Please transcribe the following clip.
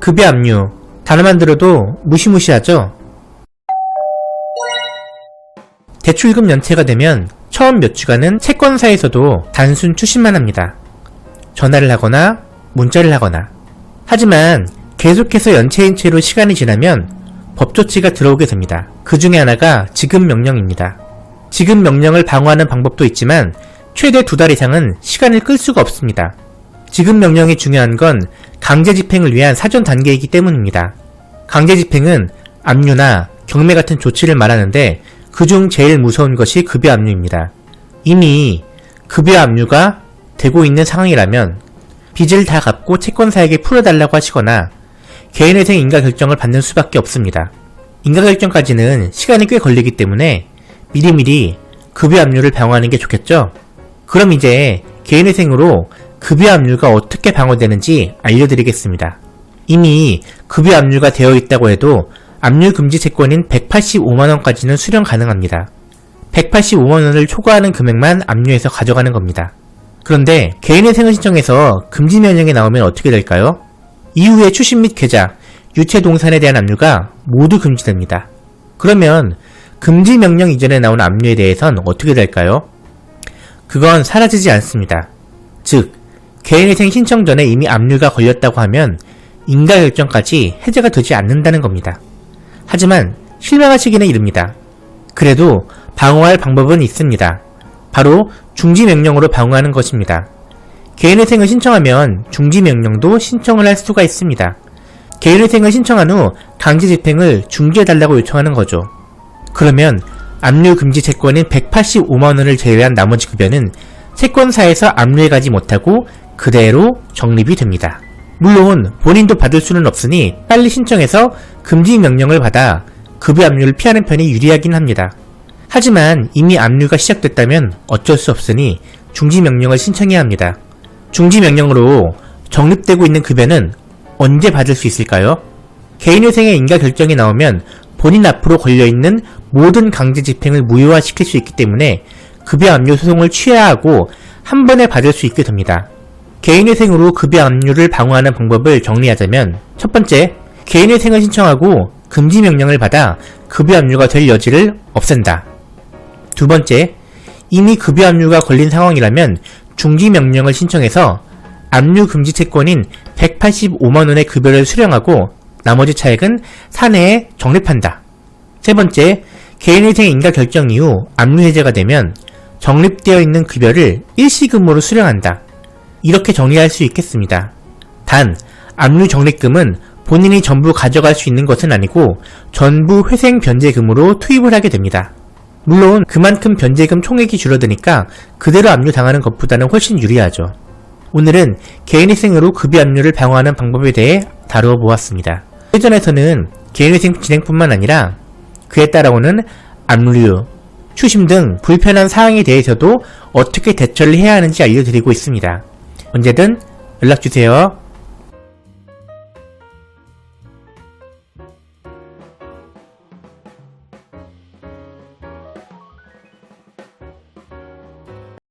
급여 압류, 단어만 들어도 무시무시하죠? 대출금 연체가 되면 처음 몇 주간은 채권사에서도 단순 추심만 합니다. 전화를 하거나 문자를 하거나. 하지만 계속해서 연체인 채로 시간이 지나면 법조치가 들어오게 됩니다. 그 중에 하나가 지급 명령입니다. 지급 명령을 방어하는 방법도 있지만 최대 2달 이상은 시간을 끌 수가 없습니다. 지급 명령이 중요한 건 강제 집행을 위한 사전 단계이기 때문입니다. 강제 집행은 압류나 경매 같은 조치를 말하는데 그중 제일 무서운 것이 급여 압류입니다. 이미 급여 압류가 되고 있는 상황이라면 빚을 다 갚고 채권사에게 풀어달라고 하시거나 개인회생 인가결정을 받는 수밖에 없습니다. 인가결정까지는 시간이 꽤 걸리기 때문에 미리미리 급여 압류를 방어하는 게 좋겠죠? 그럼 이제 개인회생으로 급여 압류가 어떻게 방어되는지 알려드리겠습니다. 이미 급여 압류가 되어 있다고 해도 압류 금지 채권인 185만원까지는 수령 가능합니다. 185만원을 초과하는 금액만 압류해서 가져가는 겁니다. 그런데 개인회생을 신청해서 금지 명령이 나오면 어떻게 될까요? 이후에 추심 및 계좌, 유체 동산에 대한 압류가 모두 금지됩니다. 그러면 금지 명령 이전에 나온 압류에 대해선 어떻게 될까요? 그건 사라지지 않습니다. 즉, 개인회생 신청 전에 이미 압류가 걸렸다고 하면 인가결정까지 해제가 되지 않는다는 겁니다. 하지만 실망하시기는 이릅니다. 그래도 방어할 방법은 있습니다. 바로 중지명령으로 방어하는 것입니다. 개인회생을 신청하면 중지명령도 신청을 할 수가 있습니다. 개인회생을 신청한 후 강제집행을 중지해달라고 요청하는 거죠. 그러면 압류금지 채권인 185만원을 제외한 나머지 급여는 채권사에서 압류해가지 못하고 그대로 적립이 됩니다. 물론 본인도 받을 수는 없으니 빨리 신청해서 금지명령을 받아 급여 압류를 피하는 편이 유리하긴 합니다. 하지만 이미 압류가 시작됐다면 어쩔 수 없으니 중지명령을 신청해야 합니다. 중지명령으로 적립되고 있는 급여는 언제 받을 수 있을까요? 개인회생의 인가결정이 나오면 본인 앞으로 걸려있는 모든 강제집행을 무효화시킬 수 있기 때문에 급여 압류 소송을 취해야 하고 한 번에 받을 수 있게 됩니다. 개인회생으로 급여 압류를 방어하는 방법을 정리하자면 첫 번째, 개인회생을 신청하고 금지명령을 받아 급여 압류가 될 여지를 없앤다. 두 번째, 이미 급여 압류가 걸린 상황이라면 중지명령을 신청해서 압류 금지 채권인 185만원의 급여를 수령하고 나머지 차액은 사내에 적립한다. 세 번째, 개인회생 인가결정 이후 압류 해제가 되면 적립되어 있는 급여를 일시금으로 수령한다. 이렇게 정리할 수 있겠습니다. 단, 압류 적립금은 본인이 전부 가져갈 수 있는 것은 아니고 전부 회생 변제금으로 투입을 하게 됩니다. 물론 그만큼 변제금 총액이 줄어드니까 그대로 압류 당하는 것보다는 훨씬 유리하죠. 오늘은 개인회생으로 급여 압류를 방어하는 방법에 대해 다루어 보았습니다. 예전에서는 개인회생 진행뿐만 아니라 그에 따라오는 압류, 추심 등 불편한 사항에 대해서도 어떻게 대처를 해야 하는지 알려드리고 있습니다. 언제든 연락주세요.